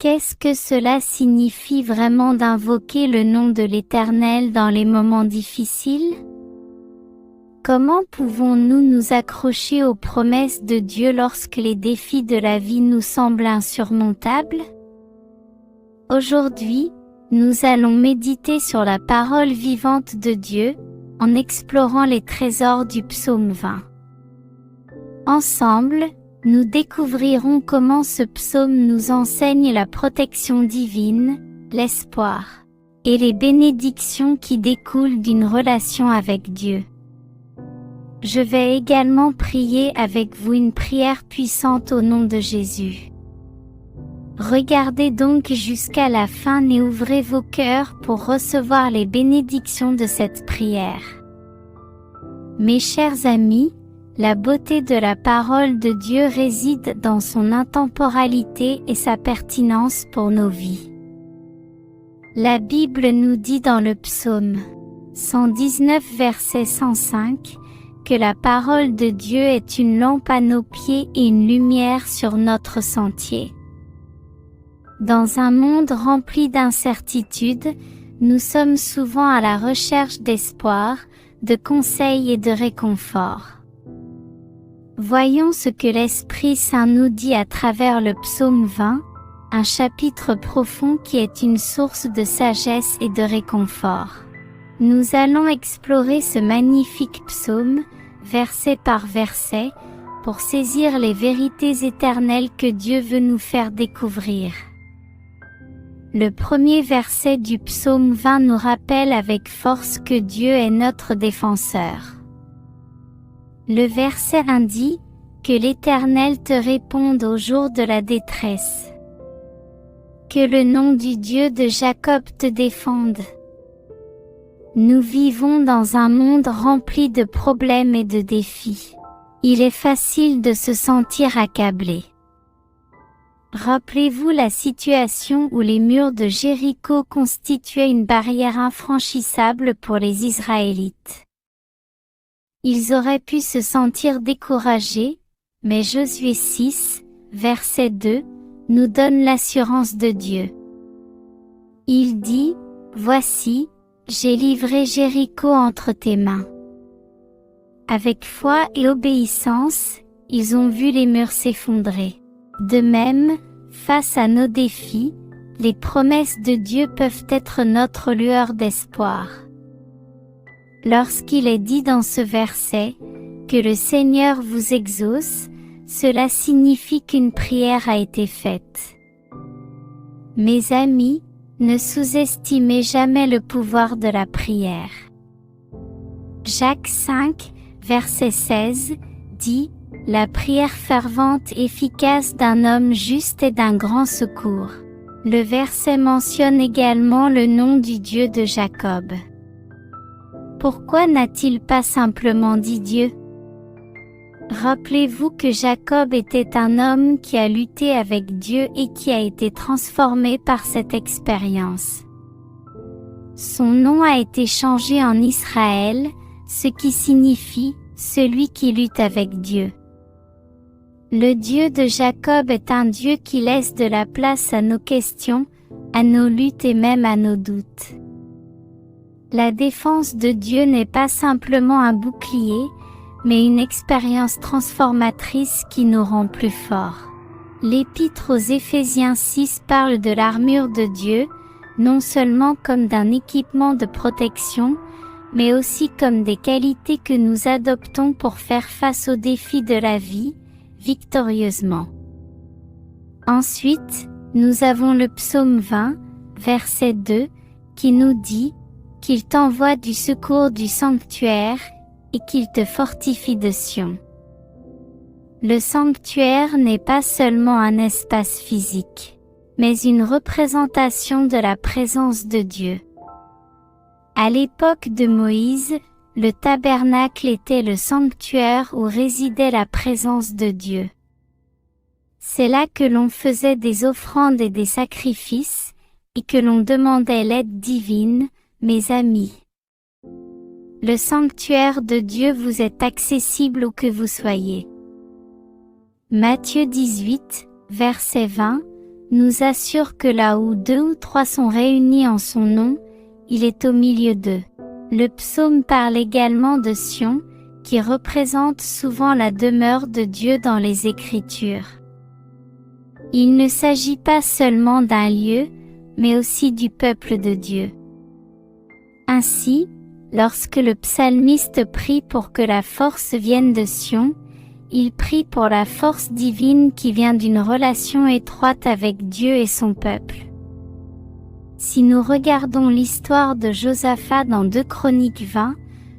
Qu'est-ce que cela signifie vraiment d'invoquer le nom de l'Éternel dans les moments difficiles? Comment pouvons-nous nous accrocher aux promesses de Dieu lorsque les défis de la vie nous semblent insurmontables? Aujourd'hui, nous allons méditer sur la parole vivante de Dieu, en explorant les trésors du psaume 20. Ensemble, nous découvrirons comment ce psaume nous enseigne la protection divine, l'espoir, et les bénédictions qui découlent d'une relation avec Dieu. Je vais également prier avec vous une prière puissante au nom de Jésus. Regardez donc jusqu'à la fin et ouvrez vos cœurs pour recevoir les bénédictions de cette prière. Mes chers amis, la beauté de la parole de Dieu réside dans son intemporalité et sa pertinence pour nos vies. La Bible nous dit dans le psaume 119 verset 105 que la parole de Dieu est une lampe à nos pieds et une lumière sur notre sentier. Dans un monde rempli d'incertitudes, nous sommes souvent à la recherche d'espoir, de conseils et de réconfort. Voyons ce que l'Esprit Saint nous dit à travers le psaume 20, un chapitre profond qui est une source de sagesse et de réconfort. Nous allons explorer ce magnifique psaume, verset par verset, pour saisir les vérités éternelles que Dieu veut nous faire découvrir. Le premier verset du psaume 20 nous rappelle avec force que Dieu est notre défenseur. Le verset 1 dit que l'Éternel te réponde au jour de la détresse. Que le nom du Dieu de Jacob te défende. Nous vivons dans un monde rempli de problèmes et de défis. Il est facile de se sentir accablé. Rappelez-vous la situation où les murs de Jéricho constituaient une barrière infranchissable pour les Israélites. Ils auraient pu se sentir découragés, mais Josué 6, verset 2, nous donne l'assurance de Dieu. Il dit, « Voici, j'ai livré Jéricho entre tes mains. » Avec foi et obéissance, ils ont vu les murs s'effondrer. De même, face à nos défis, les promesses de Dieu peuvent être notre lueur d'espoir. Lorsqu'il est dit dans ce verset, que le Seigneur vous exauce, cela signifie qu'une prière a été faite. Mes amis, ne sous-estimez jamais le pouvoir de la prière. Jacques 5, verset 16, dit, « La prière fervente efficace d'un homme juste est d'un grand secours. » Le verset mentionne également le nom du Dieu de Jacob. Pourquoi n'a-t-il pas simplement dit Dieu? Rappelez-vous que Jacob était un homme qui a lutté avec Dieu et qui a été transformé par cette expérience. Son nom a été changé en Israël, ce qui signifie « celui qui lutte avec Dieu ». Le Dieu de Jacob est un Dieu qui laisse de la place à nos questions, à nos luttes et même à nos doutes. La défense de Dieu n'est pas simplement un bouclier, mais une expérience transformatrice qui nous rend plus forts. L'Épître aux Éphésiens 6 parle de l'armure de Dieu, non seulement comme d'un équipement de protection, mais aussi comme des qualités que nous adoptons pour faire face aux défis de la vie, victorieusement. Ensuite, nous avons le psaume 20, verset 2, qui nous dit « Qu'il t'envoie du secours du sanctuaire, et qu'il te fortifie de Sion. » Le sanctuaire n'est pas seulement un espace physique, mais une représentation de la présence de Dieu. À l'époque de Moïse, le tabernacle était le sanctuaire où résidait la présence de Dieu. C'est là que l'on faisait des offrandes et des sacrifices, et que l'on demandait l'aide divine, mes amis. Le sanctuaire de Dieu vous est accessible où que vous soyez. Matthieu 18, verset 20, nous assure que là où 2 ou 3 sont réunis en son nom, il est au milieu d'eux. Le psaume parle également de Sion, qui représente souvent la demeure de Dieu dans les Écritures. Il ne s'agit pas seulement d'un lieu, mais aussi du peuple de Dieu. Ainsi, lorsque le psalmiste prie pour que la force vienne de Sion, il prie pour la force divine qui vient d'une relation étroite avec Dieu et son peuple. Si nous regardons l'histoire de Josaphat dans 2 Chroniques 20,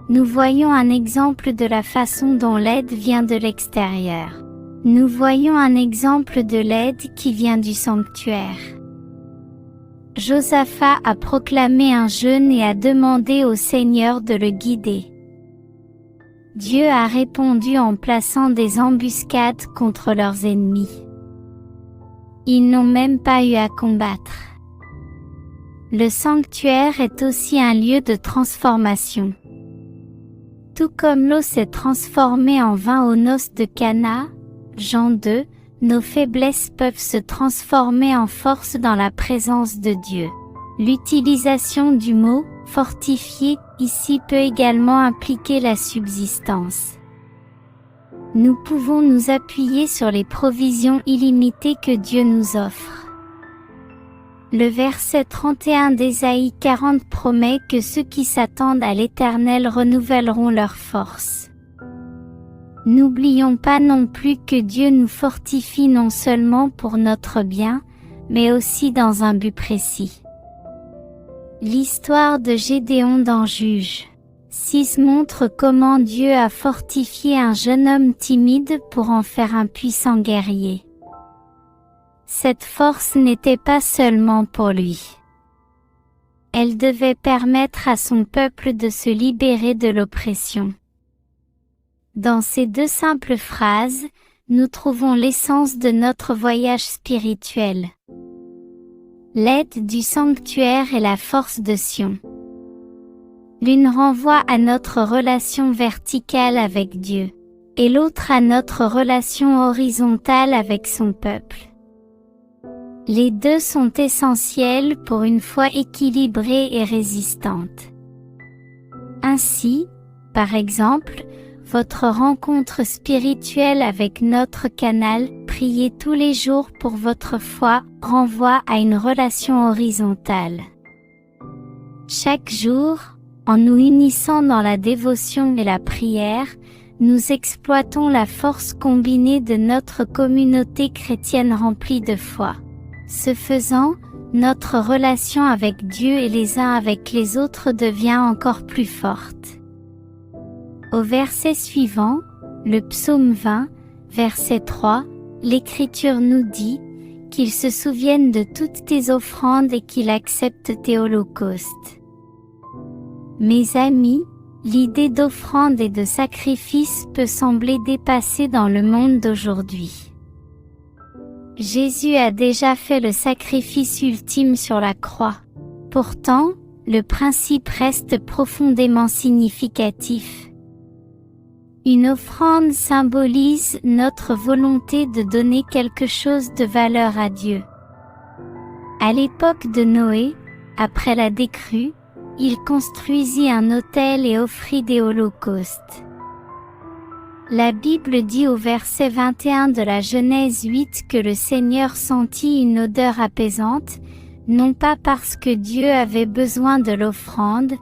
nous voyons un exemple de la façon dont l'aide vient de l'extérieur. Nous voyons un exemple de l'aide qui vient du sanctuaire. Josaphat a proclamé un jeûne et a demandé au Seigneur de le guider. Dieu a répondu en plaçant des embuscades contre leurs ennemis. Ils n'ont même pas eu à combattre. Le sanctuaire est aussi un lieu de transformation. Tout comme l'eau s'est transformée en vin aux noces de Cana, Jean 2, nos faiblesses peuvent se transformer en force dans la présence de Dieu. L'utilisation du mot « fortifier » ici peut également impliquer la subsistance. Nous pouvons nous appuyer sur les provisions illimitées que Dieu nous offre. Le verset 31 d'Ésaïe 40 promet que ceux qui s'attendent à l'Éternel renouvelleront leur force. N'oublions pas non plus que Dieu nous fortifie non seulement pour notre bien, mais aussi dans un but précis. L'histoire de Gédéon dans Juges 6 montre comment Dieu a fortifié un jeune homme timide pour en faire un puissant guerrier. Cette force n'était pas seulement pour lui. Elle devait permettre à son peuple de se libérer de l'oppression. Dans ces 2 simples phrases, nous trouvons l'essence de notre voyage spirituel. L'aide du sanctuaire et la force de Sion. L'une renvoie à notre relation verticale avec Dieu, et l'autre à notre relation horizontale avec son peuple. Les 2 sont essentiels pour une foi équilibrée et résistante. Ainsi, par exemple, votre rencontre spirituelle avec notre canal « Priez tous les jours pour votre foi » renvoie à une relation horizontale. Chaque jour, en nous unissant dans la dévotion et la prière, nous exploitons la force combinée de notre communauté chrétienne remplie de foi. Ce faisant, notre relation avec Dieu et les uns avec les autres devient encore plus forte. Au verset suivant, le psaume 20, verset 3, l'Écriture nous dit qu'il se souvienne de toutes tes offrandes et qu'il accepte tes holocaustes. Mes amis, l'idée d'offrande et de sacrifice peut sembler dépassée dans le monde d'aujourd'hui. Jésus a déjà fait le sacrifice ultime sur la croix. Pourtant, le principe reste profondément significatif. Une offrande symbolise notre volonté de donner quelque chose de valeur à Dieu. À l'époque de Noé, après la décrue, il construisit un autel et offrit des holocaustes. La Bible dit au verset 21 de la Genèse 8 que le Seigneur sentit une odeur apaisante, non pas parce que Dieu avait besoin de l'offrande,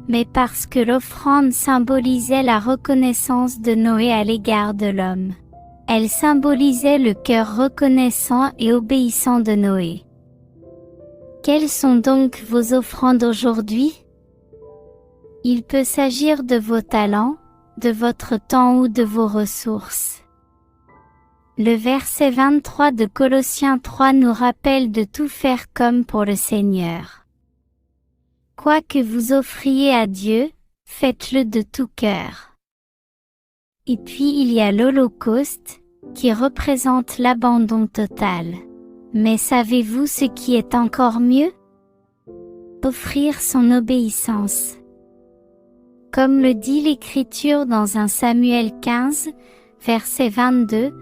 mais parce que l'offrande symbolisait la reconnaissance de Noé à l'égard de l'homme. Elle symbolisait le cœur reconnaissant et obéissant de Noé. Quelles sont donc vos offrandes aujourd'hui? Il peut s'agir de vos talents, de votre temps ou de vos ressources. Le verset 23 de Colossiens 3 nous rappelle de tout faire comme pour le Seigneur. Quoi que vous offriez à Dieu, faites-le de tout cœur. Et puis il y a l'Holocauste, qui représente l'abandon total. Mais savez-vous ce qui est encore mieux? Offrir son obéissance. Comme le dit l'Écriture dans 1 Samuel 15, verset 22,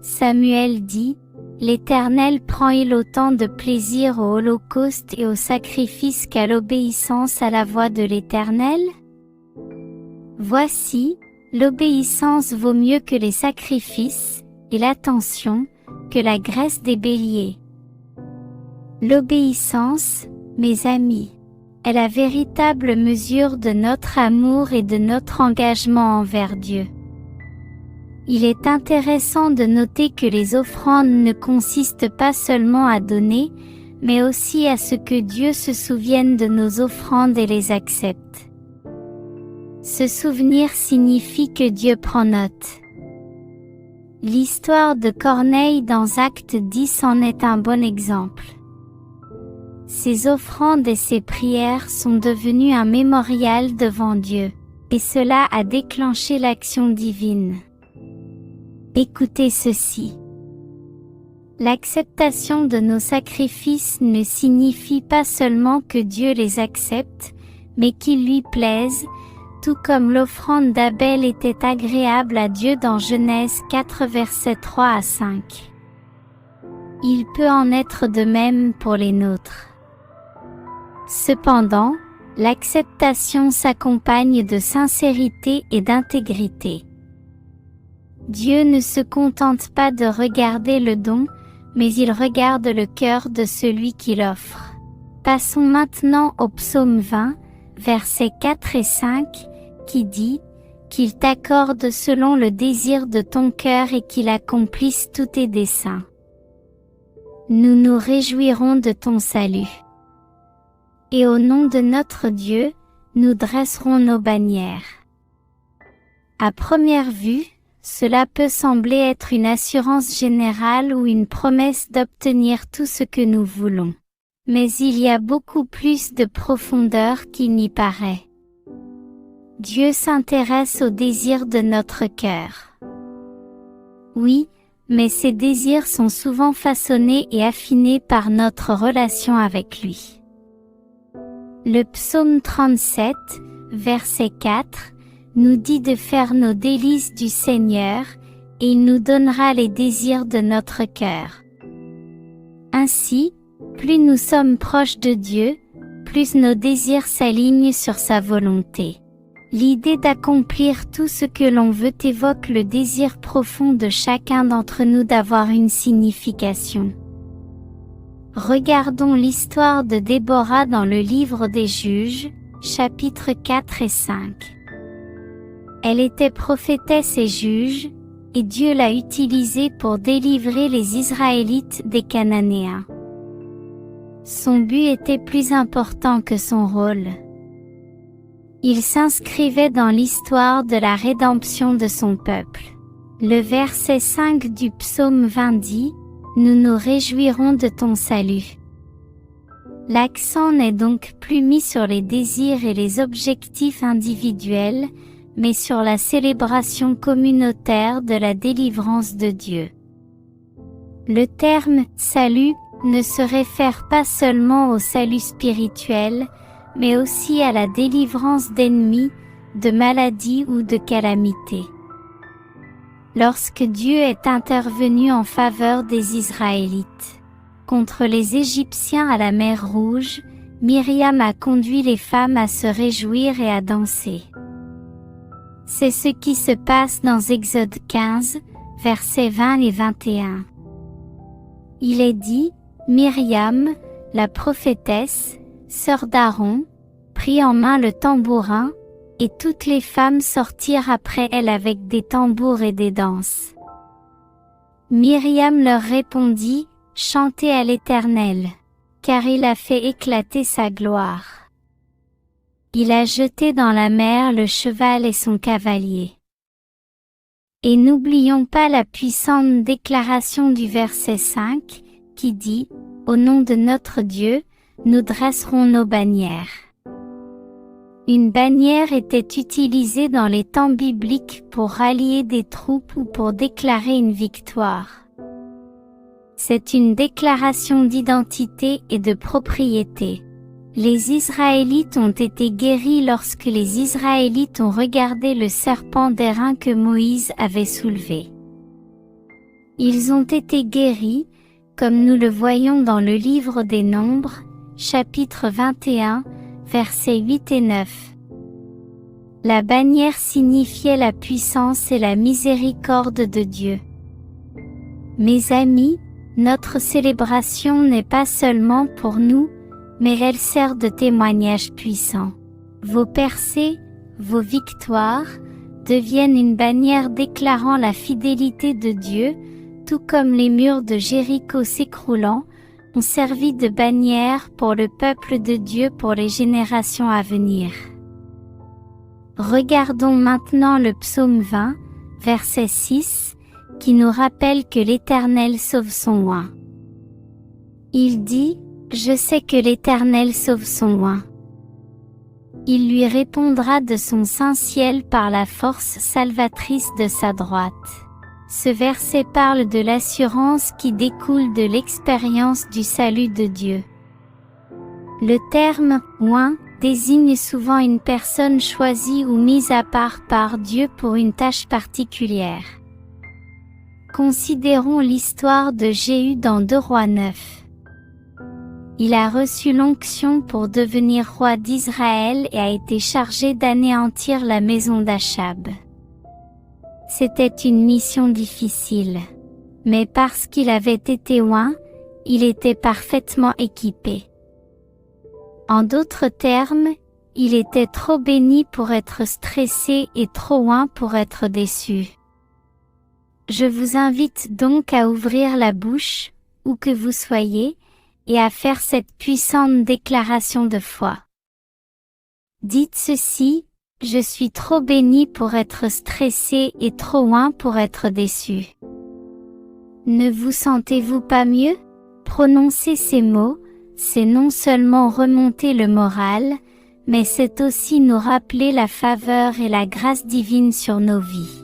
Samuel dit, « L'Éternel prend-il autant de plaisir au holocauste et au sacrifice qu'à l'obéissance à la voix de l'Éternel? Voici, l'obéissance vaut mieux que les sacrifices, et l'attention, que la graisse des béliers. L'obéissance, mes amis, est la véritable mesure de notre amour et de notre engagement envers Dieu. Il est intéressant de noter que les offrandes ne consistent pas seulement à donner, mais aussi à ce que Dieu se souvienne de nos offrandes et les accepte. Se souvenir signifie que Dieu prend note. L'histoire de Corneille dans Acte 10 en est un bon exemple. Ses offrandes et ses prières sont devenues un mémorial devant Dieu, et cela a déclenché l'action divine. Écoutez ceci. L'acceptation de nos sacrifices ne signifie pas seulement que Dieu les accepte, mais qu'ils lui plaisent, tout comme l'offrande d'Abel était agréable à Dieu dans Genèse 4 versets 3 à 5. Il peut en être de même pour les nôtres. Cependant, l'acceptation s'accompagne de sincérité et d'intégrité. Dieu ne se contente pas de regarder le don, mais il regarde le cœur de celui qui l'offre. Passons maintenant au psaume 20, versets 4 et 5, qui dit « Qu'il t'accorde selon le désir de ton cœur et qu'il accomplisse tous tes desseins. Nous nous réjouirons de ton salut. Et au nom de notre Dieu, nous dresserons nos bannières. » À première vue, cela peut sembler être une assurance générale ou une promesse d'obtenir tout ce que nous voulons. Mais il y a beaucoup plus de profondeur qu'il n'y paraît. Dieu s'intéresse aux désirs de notre cœur. Oui, mais ces désirs sont souvent façonnés et affinés par notre relation avec lui. Le psaume 37, verset 4, nous dit de faire nos délices du Seigneur, et il nous donnera les désirs de notre cœur. Ainsi, plus nous sommes proches de Dieu, plus nos désirs s'alignent sur sa volonté. L'idée d'accomplir tout ce que l'on veut évoque le désir profond de chacun d'entre nous d'avoir une signification. Regardons l'histoire de Déborah dans le livre des Juges, chapitres 4 et 5. Elle était prophétesse et juge, et Dieu l'a utilisée pour délivrer les Israélites des Cananéens. Son but était plus important que son rôle. Il s'inscrivait dans l'histoire de la rédemption de son peuple. Le verset 5 du psaume 20 dit « Nous nous réjouirons de ton salut ». L'accent n'est donc plus mis sur les désirs et les objectifs individuels, mais sur la célébration communautaire de la délivrance de Dieu. Le terme « salut » ne se réfère pas seulement au salut spirituel, mais aussi à la délivrance d'ennemis, de maladies ou de calamités. Lorsque Dieu est intervenu en faveur des Israélites contre les Égyptiens à la mer Rouge, Myriam a conduit les femmes à se réjouir et à danser. C'est ce qui se passe dans Exode 15, versets 20 et 21. Il est dit, Myriam, la prophétesse, sœur d'Aaron, prit en main le tambourin, et toutes les femmes sortirent après elle avec des tambours et des danses. Myriam leur répondit, chantez à l'Éternel, car il a fait éclater sa gloire. Il a jeté dans la mer le cheval et son cavalier. Et n'oublions pas la puissante déclaration du verset 5, qui dit, au nom de notre Dieu, nous dresserons nos bannières. Une bannière était utilisée dans les temps bibliques pour rallier des troupes ou pour déclarer une victoire. C'est une déclaration d'identité et de propriété. Les Israélites ont été guéris lorsque les Israélites ont regardé le serpent d'airain que Moïse avait soulevé. Ils ont été guéris, comme nous le voyons dans le livre des Nombres, chapitre 21, versets 8 et 9. La bannière signifiait la puissance et la miséricorde de Dieu. Mes amis, notre célébration n'est pas seulement pour nous, mais elle sert de témoignage puissant. Vos percées, vos victoires, deviennent une bannière déclarant la fidélité de Dieu, tout comme les murs de Jéricho s'écroulant, ont servi de bannière pour le peuple de Dieu pour les générations à venir. Regardons maintenant le psaume 20, verset 6, qui nous rappelle que l'Éternel sauve son oint. Il dit, « Je sais que l'Éternel sauve son oint. Il lui répondra de son saint ciel par la force salvatrice de sa droite. » Ce verset parle de l'assurance qui découle de l'expérience du salut de Dieu. Le terme « oint » désigne souvent une personne choisie ou mise à part par Dieu pour une tâche particulière. Considérons l'histoire de Jéhu dans 2 Rois 9. Il a reçu l'onction pour devenir roi d'Israël et a été chargé d'anéantir la maison d'Achab. C'était une mission difficile. Mais parce qu'il avait été oint, il était parfaitement équipé. En d'autres termes, il était trop béni pour être stressé et trop oint pour être déçu. Je vous invite donc à ouvrir la bouche, où que vous soyez, et à faire cette puissante déclaration de foi. Dites ceci, je suis trop béni pour être stressé et trop oint pour être déçu. Ne vous sentez-vous pas mieux? Prononcer ces mots, c'est non seulement remonter le moral, mais c'est aussi nous rappeler la faveur et la grâce divine sur nos vies.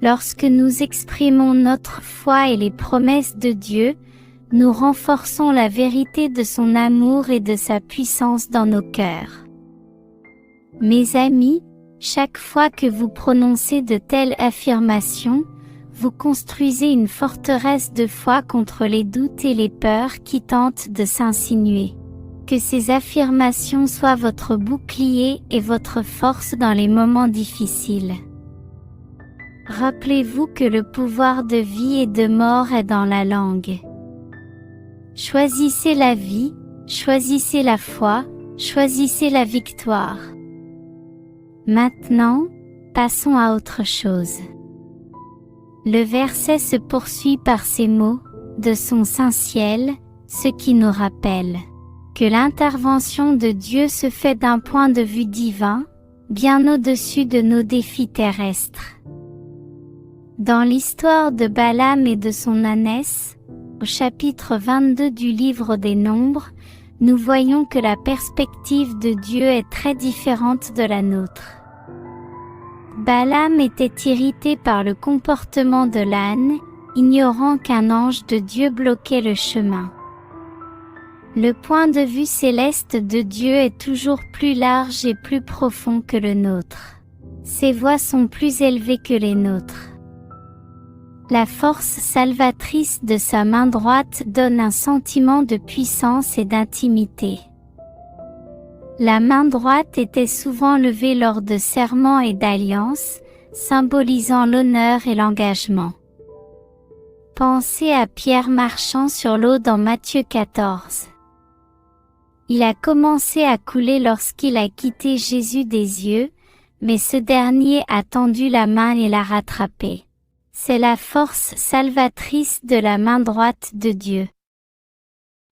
Lorsque nous exprimons notre foi et les promesses de Dieu, nous renforçons la vérité de son amour et de sa puissance dans nos cœurs. Mes amis, chaque fois que vous prononcez de telles affirmations, vous construisez une forteresse de foi contre les doutes et les peurs qui tentent de s'insinuer. Que ces affirmations soient votre bouclier et votre force dans les moments difficiles. Rappelez-vous que le pouvoir de vie et de mort est dans la langue. Choisissez la vie, choisissez la foi, choisissez la victoire. Maintenant, passons à autre chose. Le verset se poursuit par ces mots, de son saint ciel, ce qui nous rappelle que l'intervention de Dieu se fait d'un point de vue divin, bien au-dessus de nos défis terrestres. Dans l'histoire de Balaam et de son ânesse, au chapitre 22 du livre des Nombres, nous voyons que la perspective de Dieu est très différente de la nôtre. Balaam était irrité par le comportement de l'âne, ignorant qu'un ange de Dieu bloquait le chemin. Le point de vue céleste de Dieu est toujours plus large et plus profond que le nôtre. Ses voies sont plus élevées que les nôtres. La force salvatrice de sa main droite donne un sentiment de puissance et d'intimité. La main droite était souvent levée lors de serments et d'alliances, symbolisant l'honneur et l'engagement. Pensez à Pierre marchant sur l'eau dans Matthieu 14. Il a commencé à couler lorsqu'il a quitté Jésus des yeux, mais ce dernier a tendu la main et l'a rattrapé. C'est la force salvatrice de la main droite de Dieu.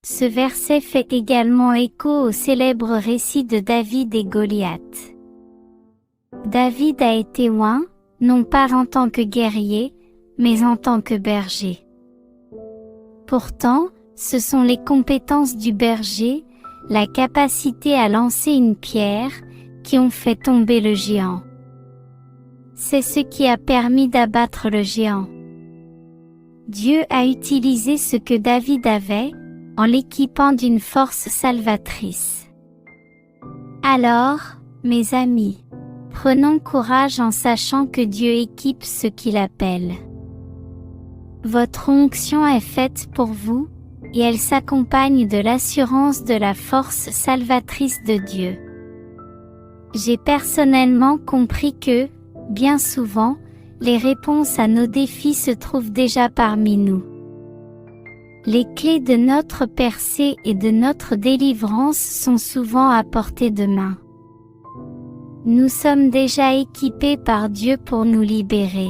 Ce verset fait également écho au célèbre récit de David et Goliath. David a été oint, non pas en tant que guerrier, mais en tant que berger. Pourtant, ce sont les compétences du berger, la capacité à lancer une pierre, qui ont fait tomber le géant. C'est ce qui a permis d'abattre le géant. Dieu a utilisé ce que David avait, en l'équipant d'une force salvatrice. Alors, mes amis, prenons courage en sachant que Dieu équipe ceux qu'il appelle. Votre onction est faite pour vous, et elle s'accompagne de l'assurance de la force salvatrice de Dieu. J'ai personnellement compris que, bien souvent, les réponses à nos défis se trouvent déjà parmi nous. Les clés de notre percée et de notre délivrance sont souvent à portée de main. Nous sommes déjà équipés par Dieu pour nous libérer.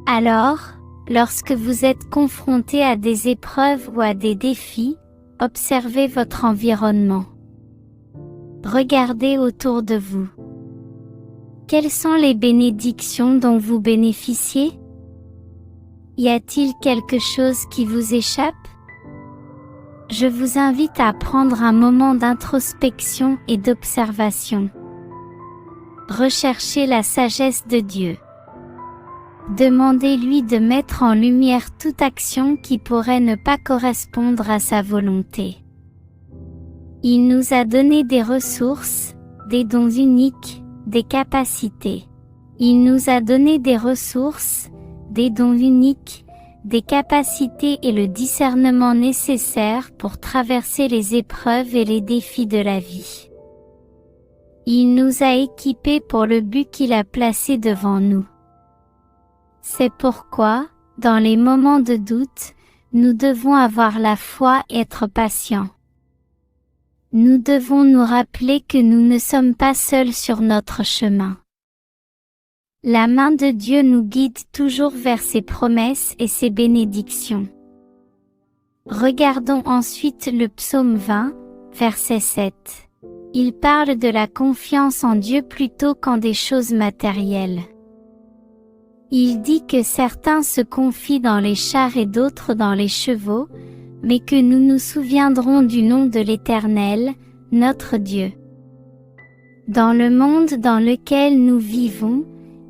Alors, lorsque vous êtes confronté à des épreuves ou à des défis, observez votre environnement. Regardez autour de vous. Quelles sont les bénédictions dont vous bénéficiez? Y a-t-il quelque chose qui vous échappe? Je vous invite à prendre un moment d'introspection et d'observation. Recherchez la sagesse de Dieu. Demandez-lui de mettre en lumière toute action qui pourrait ne pas correspondre à sa volonté. Il nous a donné des ressources, des dons uniques, des capacités. Il nous a donné des ressources, des dons uniques, des capacités et le discernement nécessaire pour traverser les épreuves et les défis de la vie. Il nous a équipés pour le but qu'il a placé devant nous. C'est pourquoi, dans les moments de doute, nous devons avoir la foi et être patients. Nous devons nous rappeler que nous ne sommes pas seuls sur notre chemin. La main de Dieu nous guide toujours vers ses promesses et ses bénédictions. Regardons ensuite le psaume 20, verset 7. Il parle de la confiance en Dieu plutôt qu'en des choses matérielles. Il dit que certains se confient dans les chars et d'autres dans les chevaux, mais que nous nous souviendrons du nom de l'Éternel, notre Dieu. Dans le monde dans lequel nous vivons,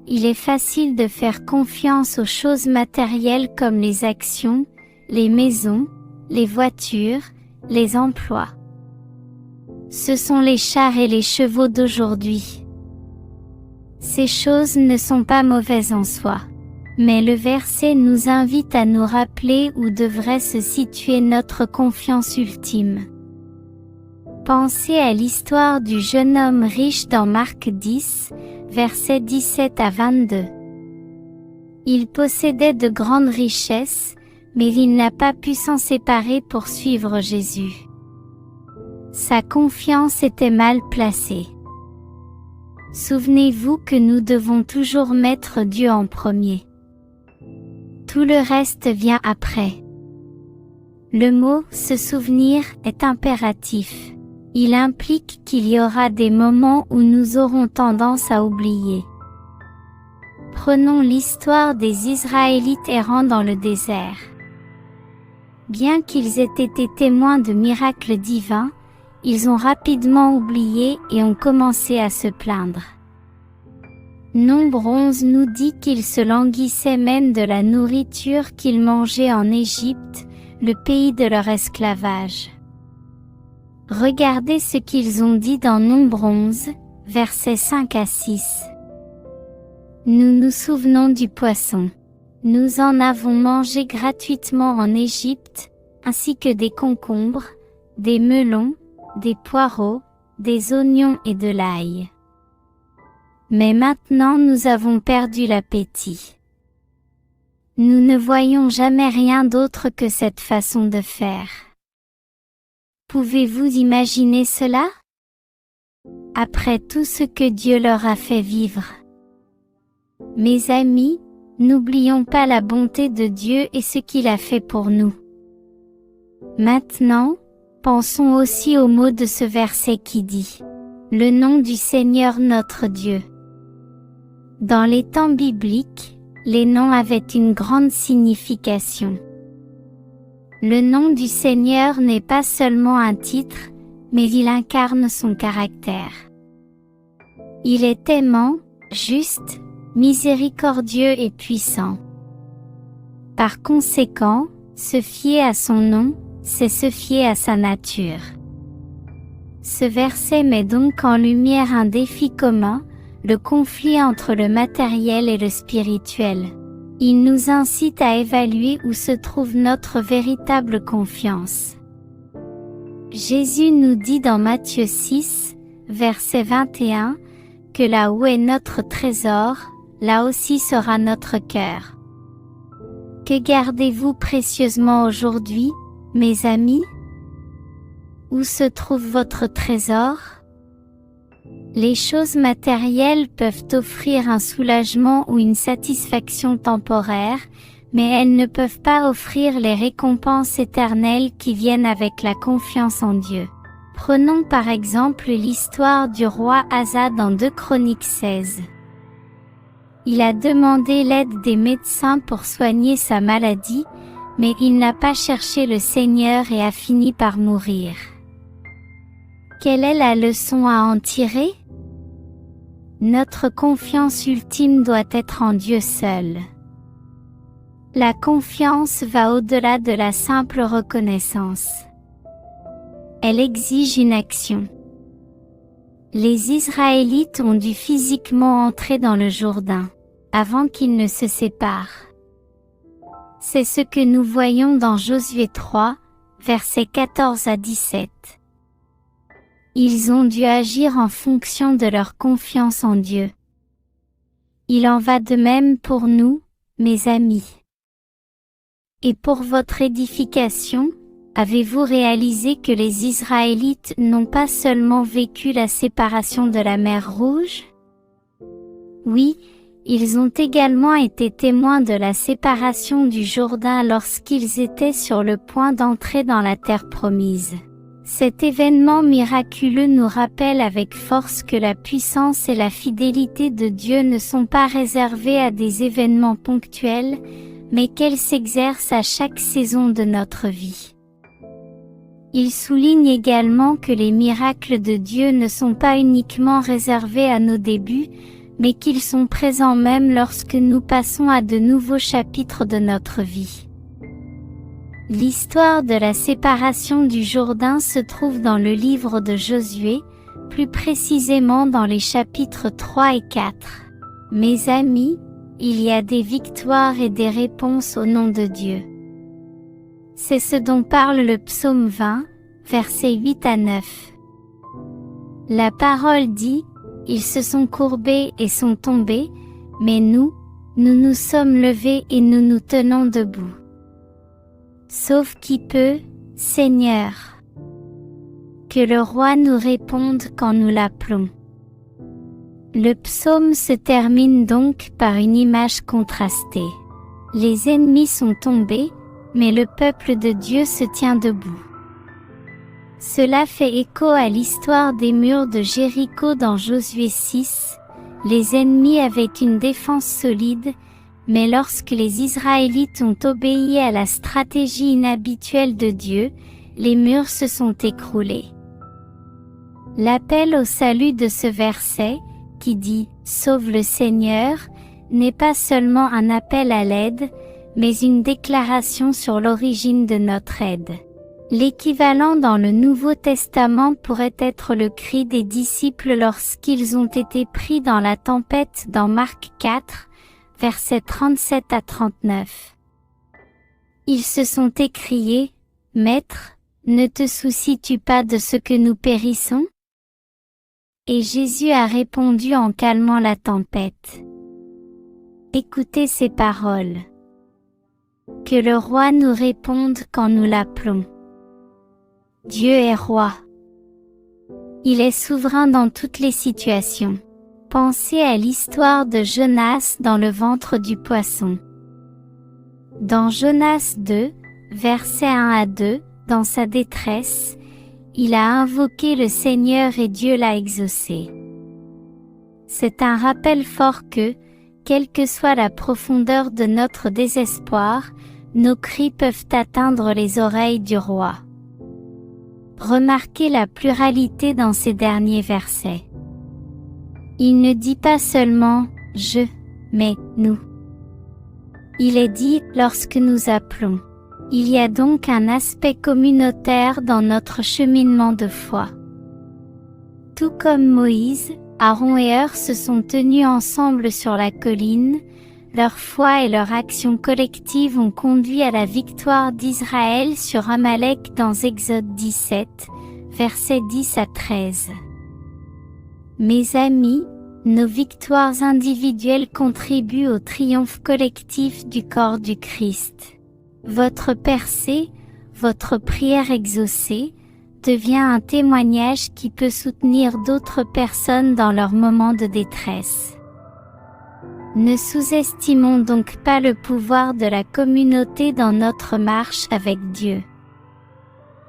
il est facile de faire confiance aux choses matérielles comme les actions, les maisons, les voitures, les emplois. Ce sont les chars et les chevaux d'aujourd'hui. Ces choses ne sont pas mauvaises en soi. Mais le verset nous invite à nous rappeler où devrait se situer notre confiance ultime. Pensez à l'histoire du jeune homme riche dans Marc 10, versets 17 à 22. Il possédait de grandes richesses, mais il n'a pas pu s'en séparer pour suivre Jésus. Sa confiance était mal placée. Souvenez-vous que nous devons toujours mettre Dieu en premier. Tout le reste vient après. Le mot « se souvenir » est impératif. Il implique qu'il y aura des moments où nous aurons tendance à oublier. Prenons l'histoire des Israélites errant dans le désert. Bien qu'ils aient été témoins de miracles divins, ils ont rapidement oublié et ont commencé à se plaindre. Nombre 11 nous dit qu'ils se languissaient même de la nourriture qu'ils mangeaient en Égypte, le pays de leur esclavage. Regardez ce qu'ils ont dit dans Nombre 11, versets 5 à 6. Nous nous souvenons du poisson. Nous en avons mangé gratuitement en Égypte, ainsi que des concombres, des melons, des poireaux, des oignons et de l'ail. Mais maintenant nous avons perdu l'appétit. Nous ne voyons jamais rien d'autre que cette façon de faire. Pouvez-vous imaginer cela? Après tout ce que Dieu leur a fait vivre. Mes amis, n'oublions pas la bonté de Dieu et ce qu'il a fait pour nous. Maintenant, pensons aussi aux mots de ce verset qui dit « Le nom du Seigneur notre Dieu ». Dans les temps bibliques, les noms avaient une grande signification. Le nom du Seigneur n'est pas seulement un titre, mais il incarne son caractère. Il est aimant, juste, miséricordieux et puissant. Par conséquent, se fier à son nom, c'est se fier à sa nature. Ce verset met donc en lumière un défi commun, le conflit entre le matériel et le spirituel. Il nous incite à évaluer où se trouve notre véritable confiance. Jésus nous dit dans Matthieu 6, verset 21, que là où est notre trésor, là aussi sera notre cœur. Que gardez-vous précieusement aujourd'hui, mes amis? Où se trouve votre trésor? Les choses matérielles peuvent offrir un soulagement ou une satisfaction temporaire, mais elles ne peuvent pas offrir les récompenses éternelles qui viennent avec la confiance en Dieu. Prenons par exemple l'histoire du roi Asa dans 2 Chroniques 16. Il a demandé l'aide des médecins pour soigner sa maladie, mais il n'a pas cherché le Seigneur et a fini par mourir. Quelle est la leçon à en tirer? Notre confiance ultime doit être en Dieu seul. La confiance va au-delà de la simple reconnaissance. Elle exige une action. Les Israélites ont dû physiquement entrer dans le Jourdain, avant qu'ils ne se séparent. C'est ce que nous voyons dans Josué 3, versets 14 à 17. Ils ont dû agir en fonction de leur confiance en Dieu. Il en va de même pour nous, mes amis. Et pour votre édification, avez-vous réalisé que les Israélites n'ont pas seulement vécu la séparation de la mer Rouge? Oui, ils ont également été témoins de la séparation du Jourdain lorsqu'ils étaient sur le point d'entrer dans la terre promise. Cet événement miraculeux nous rappelle avec force que la puissance et la fidélité de Dieu ne sont pas réservées à des événements ponctuels, mais qu'elles s'exercent à chaque saison de notre vie. Il souligne également que les miracles de Dieu ne sont pas uniquement réservés à nos débuts, mais qu'ils sont présents même lorsque nous passons à de nouveaux chapitres de notre vie. L'histoire de la séparation du Jourdain se trouve dans le livre de Josué, plus précisément dans les chapitres 3 et 4. Mes amis, il y a des victoires et des réponses au nom de Dieu. C'est ce dont parle le psaume 20, versets 8 à 9. La parole dit, « Ils se sont courbés et sont tombés, mais nous nous sommes levés et nous nous tenons debout. » Sauf qui peut, Seigneur. Que le roi nous réponde quand nous l'appelons. Le psaume se termine donc par une image contrastée. Les ennemis sont tombés, mais le peuple de Dieu se tient debout. Cela fait écho à l'histoire des murs de Jéricho dans Josué 6. Les ennemis avaient une défense solide, mais lorsque les Israélites ont obéi à la stratégie inhabituelle de Dieu, les murs se sont écroulés. L'appel au salut de ce verset, qui dit « Sauve le Seigneur », n'est pas seulement un appel à l'aide, mais une déclaration sur l'origine de notre aide. L'équivalent dans le Nouveau Testament pourrait être le cri des disciples lorsqu'ils ont été pris dans la tempête dans Marc 4, versets 37 à 39. Ils se sont écriés, « Maître, ne te soucies-tu pas de ce que nous périssons ?» Et Jésus a répondu en calmant la tempête. Écoutez ces paroles. Que le roi nous réponde quand nous l'appelons. Dieu est roi. Il est souverain dans toutes les situations. Pensez à l'histoire de Jonas dans le ventre du poisson. Dans Jonas 2, versets 1 à 2, dans sa détresse, il a invoqué le Seigneur et Dieu l'a exaucé. C'est un rappel fort que, quelle que soit la profondeur de notre désespoir, nos cris peuvent atteindre les oreilles du roi. Remarquez la pluralité dans ces derniers versets. Il ne dit pas seulement « je », mais « nous ». Il est dit « lorsque nous appelons ». Il y a donc un aspect communautaire dans notre cheminement de foi. Tout comme Moïse, Aaron et Hur se sont tenus ensemble sur la colline, Leur foi et leur action collective ont conduit à la victoire d'Israël sur Amalek dans Exode 17, versets 10 à 13. Mes amis, nos victoires individuelles contribuent au triomphe collectif du corps du Christ. Votre percée, votre prière exaucée, devient un témoignage qui peut soutenir d'autres personnes dans leurs moments de détresse. Ne sous-estimons donc pas le pouvoir de la communauté dans notre marche avec Dieu.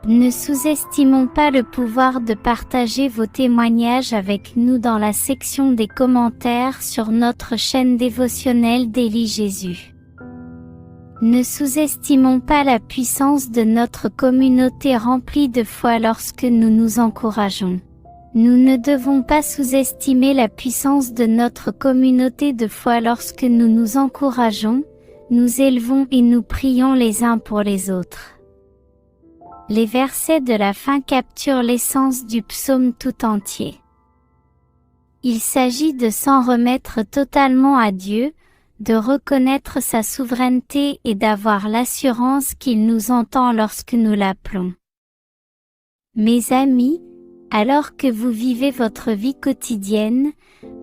Ne sous-estimons pas le pouvoir de partager vos témoignages avec nous dans la section des commentaires sur notre chaîne dévotionnelle d'Élie Jésus. Ne sous-estimons pas la puissance de notre communauté remplie de foi lorsque nous nous encourageons. Nous ne devons pas sous-estimer la puissance de notre communauté de foi lorsque nous nous encourageons, nous élevons et nous prions les uns pour les autres. Les versets de la fin capturent l'essence du psaume tout entier. Il s'agit de s'en remettre totalement à Dieu, de reconnaître sa souveraineté et d'avoir l'assurance qu'il nous entend lorsque nous l'appelons. Mes amis, alors que vous vivez votre vie quotidienne,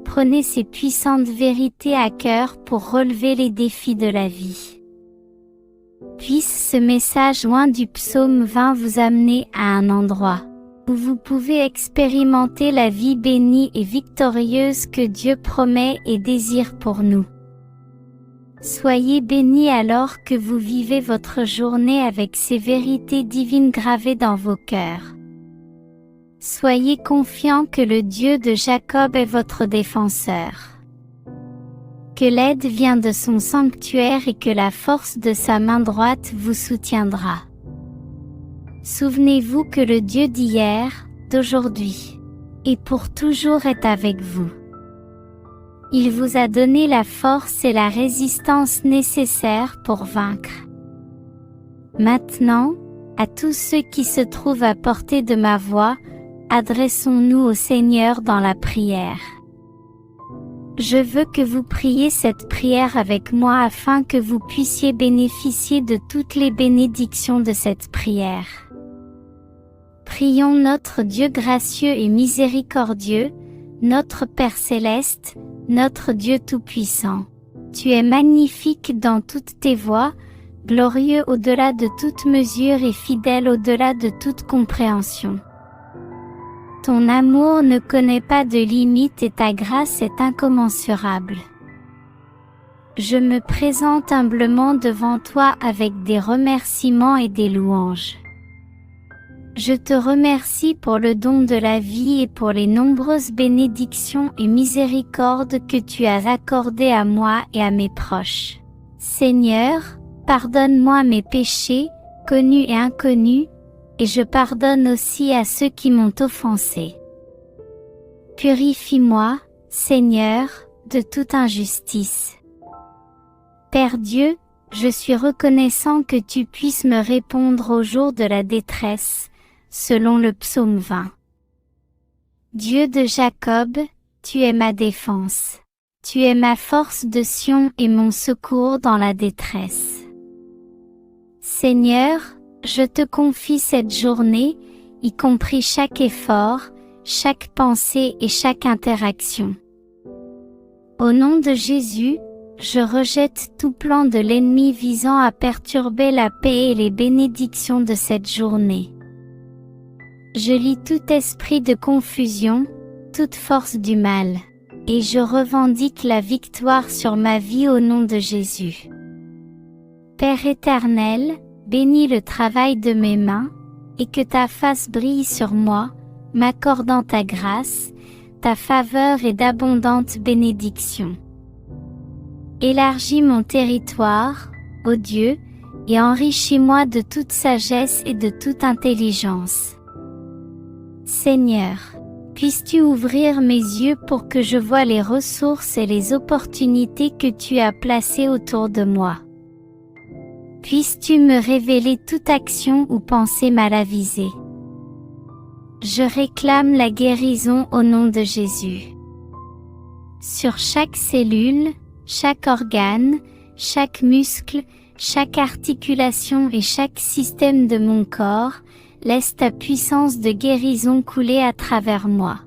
prenez ces puissantes vérités à cœur pour relever les défis de la vie. Puisse ce message loin du psaume 20 vous amener à un endroit où vous pouvez expérimenter la vie bénie et victorieuse que Dieu promet et désire pour nous. Soyez bénis alors que vous vivez votre journée avec ces vérités divines gravées dans vos cœurs. Soyez confiants que le Dieu de Jacob est votre défenseur. Que l'aide vient de son sanctuaire et que la force de sa main droite vous soutiendra. Souvenez-vous que le Dieu d'hier, d'aujourd'hui, et pour toujours est avec vous. Il vous a donné la force et la résistance nécessaires pour vaincre. Maintenant, à tous ceux qui se trouvent à portée de ma voix, adressons-nous au Seigneur dans la prière. Je veux que vous priez cette prière avec moi afin que vous puissiez bénéficier de toutes les bénédictions de cette prière. Prions notre Dieu gracieux et miséricordieux, notre Père céleste, notre Dieu tout-puissant. Tu es magnifique dans toutes tes voies, glorieux au-delà de toute mesure et fidèle au-delà de toute compréhension. Ton amour ne connaît pas de limite et ta grâce est incommensurable. Je me présente humblement devant toi avec des remerciements et des louanges. Je te remercie pour le don de la vie et pour les nombreuses bénédictions et miséricordes que tu as accordées à moi et à mes proches. Seigneur, pardonne-moi mes péchés, connus et inconnus, et je pardonne aussi à ceux qui m'ont offensé. Purifie-moi, Seigneur, de toute injustice. Père Dieu, je suis reconnaissant que tu puisses me répondre au jour de la détresse, selon le psaume 20. Dieu de Jacob, tu es ma défense. Tu es ma force de Sion et mon secours dans la détresse. Seigneur, je te confie cette journée, y compris chaque effort, chaque pensée et chaque interaction. Au nom de Jésus, je rejette tout plan de l'ennemi visant à perturber la paix et les bénédictions de cette journée. Je lie tout esprit de confusion, toute force du mal, et je revendique la victoire sur ma vie au nom de Jésus. Père éternel, bénis le travail de mes mains, et que ta face brille sur moi, m'accordant ta grâce, ta faveur et d'abondantes bénédictions. Élargis mon territoire, ô Dieu, et enrichis-moi de toute sagesse et de toute intelligence. Seigneur, puisses-tu ouvrir mes yeux pour que je voie les ressources et les opportunités que tu as placées autour de moi. Puisses-tu me révéler toute action ou pensée mal avisée. Je réclame la guérison au nom de Jésus. Sur chaque cellule, chaque organe, chaque muscle, chaque articulation et chaque système de mon corps, laisse ta puissance de guérison couler à travers moi.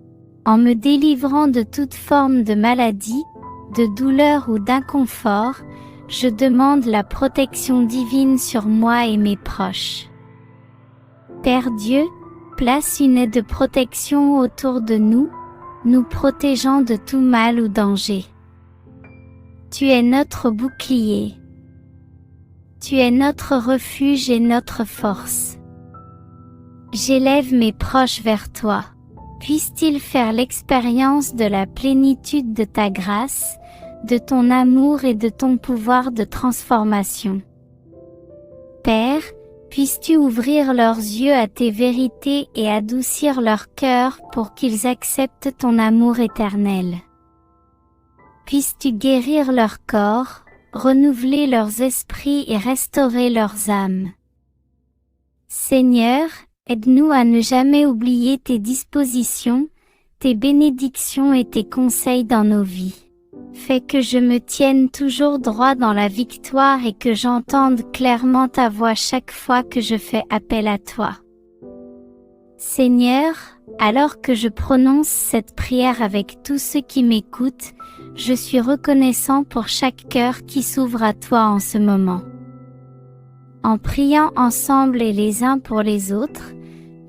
En me délivrant de toute forme de maladie, de douleur ou d'inconfort, je demande la protection divine sur moi et mes proches. Père Dieu, place une aide de protection autour de nous, nous protégeant de tout mal ou danger. Tu es notre bouclier. Tu es notre refuge et notre force. J'élève mes proches vers toi. Puissent-ils faire l'expérience de la plénitude de ta grâce, de ton amour et de ton pouvoir de transformation. Père, puisses-tu ouvrir leurs yeux à tes vérités et adoucir leur cœur pour qu'ils acceptent ton amour éternel. Puisses-tu guérir leur corps, renouveler leurs esprits et restaurer leurs âmes. Seigneur, aide-nous à ne jamais oublier tes dispositions, tes bénédictions et tes conseils dans nos vies. Fais que je me tienne toujours droit dans la victoire et que j'entende clairement ta voix chaque fois que je fais appel à toi. Seigneur, alors que je prononce cette prière avec tous ceux qui m'écoutent, je suis reconnaissant pour chaque cœur qui s'ouvre à toi en ce moment. En priant ensemble et les uns pour les autres,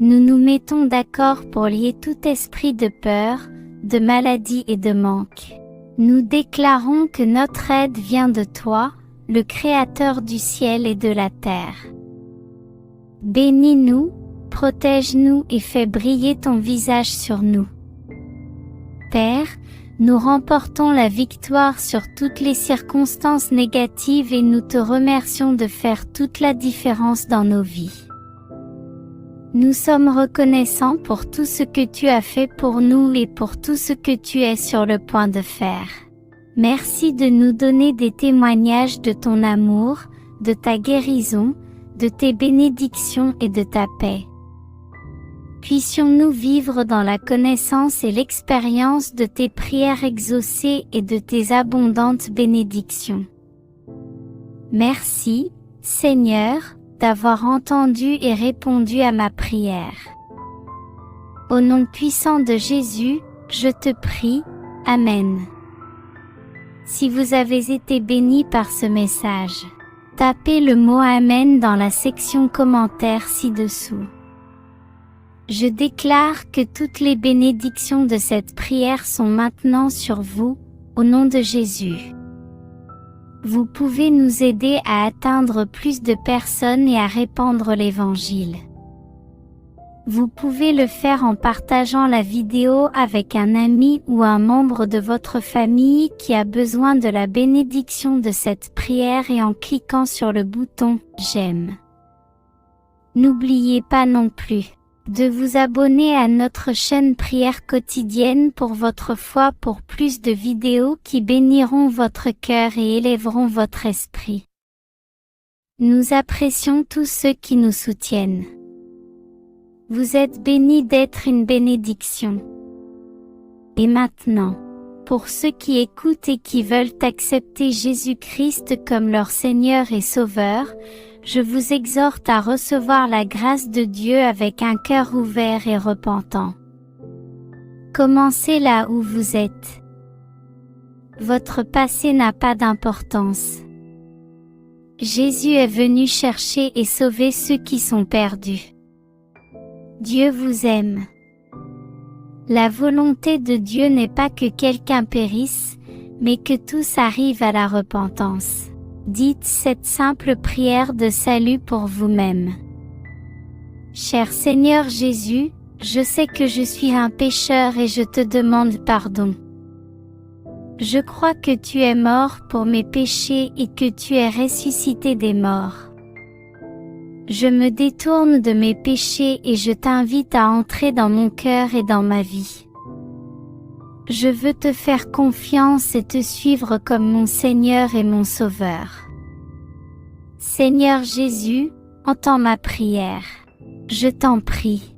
nous nous mettons d'accord pour lier tout esprit de peur, de maladie et de manque. Nous déclarons que notre aide vient de toi, le Créateur du ciel et de la terre. Bénis-nous, protège-nous et fais briller ton visage sur nous. Père, nous remportons la victoire sur toutes les circonstances négatives et nous te remercions de faire toute la différence dans nos vies. Nous sommes reconnaissants pour tout ce que tu as fait pour nous et pour tout ce que tu es sur le point de faire. Merci de nous donner des témoignages de ton amour, de ta guérison, de tes bénédictions et de ta paix. Puissions-nous vivre dans la connaissance et l'expérience de tes prières exaucées et de tes abondantes bénédictions. Merci, Seigneur, d'avoir entendu et répondu à ma prière. Au nom puissant de Jésus, je te prie, Amen. Si vous avez été béni par ce message, tapez le mot Amen dans la section commentaires ci-dessous. Je déclare que toutes les bénédictions de cette prière sont maintenant sur vous, au nom de Jésus. Vous pouvez nous aider à atteindre plus de personnes et à répandre l'Évangile. Vous pouvez le faire en partageant la vidéo avec un ami ou un membre de votre famille qui a besoin de la bénédiction de cette prière et en cliquant sur le bouton « J'aime ». N'oubliez pas non plus de vous abonner à notre chaîne Prière quotidienne pour votre foi pour plus de vidéos qui béniront votre cœur et élèveront votre esprit. Nous apprécions tous ceux qui nous soutiennent. Vous êtes bénis d'être une bénédiction. Et maintenant, pour ceux qui écoutent et qui veulent accepter Jésus-Christ comme leur Seigneur et Sauveur, je vous exhorte à recevoir la grâce de Dieu avec un cœur ouvert et repentant. Commencez là où vous êtes. Votre passé n'a pas d'importance. Jésus est venu chercher et sauver ceux qui sont perdus. Dieu vous aime. La volonté de Dieu n'est pas que quelqu'un périsse, mais que tous arrivent à la repentance. Dites cette simple prière de salut pour vous-même. Cher Seigneur Jésus, je sais que je suis un pécheur et je te demande pardon. Je crois que tu es mort pour mes péchés et que tu es ressuscité des morts. Je me détourne de mes péchés et je t'invite à entrer dans mon cœur et dans ma vie. Je veux te faire confiance et te suivre comme mon Seigneur et mon Sauveur. Seigneur Jésus, entends ma prière. Je t'en prie.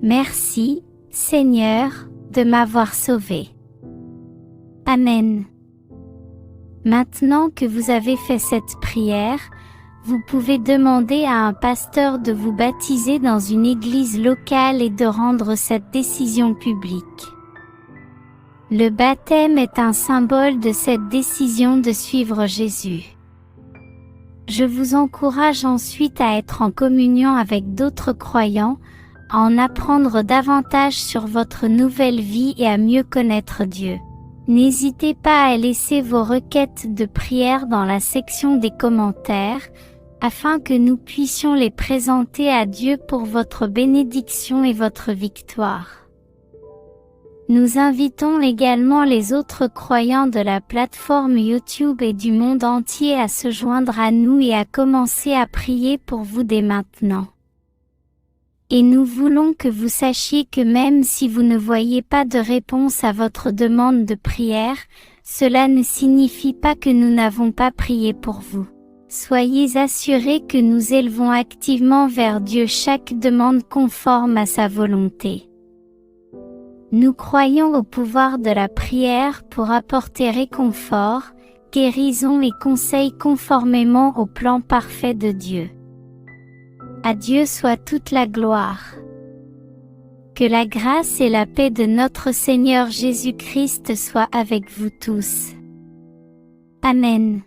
Merci, Seigneur, de m'avoir sauvé. Amen. Maintenant que vous avez fait cette prière, vous pouvez demander à un pasteur de vous baptiser dans une église locale et de rendre cette décision publique. Le baptême est un symbole de cette décision de suivre Jésus. Je vous encourage ensuite à être en communion avec d'autres croyants, à en apprendre davantage sur votre nouvelle vie et à mieux connaître Dieu. N'hésitez pas à laisser vos requêtes de prière dans la section des commentaires, afin que nous puissions les présenter à Dieu pour votre bénédiction et votre victoire. Nous invitons également les autres croyants de la plateforme YouTube et du monde entier à se joindre à nous et à commencer à prier pour vous dès maintenant. Et nous voulons que vous sachiez que même si vous ne voyez pas de réponse à votre demande de prière, cela ne signifie pas que nous n'avons pas prié pour vous. Soyez assurés que nous élevons activement vers Dieu chaque demande conforme à sa volonté. Nous croyons au pouvoir de la prière pour apporter réconfort, guérison et conseil conformément au plan parfait de Dieu. À Dieu soit toute la gloire. Que la grâce et la paix de notre Seigneur Jésus-Christ soient avec vous tous. Amen.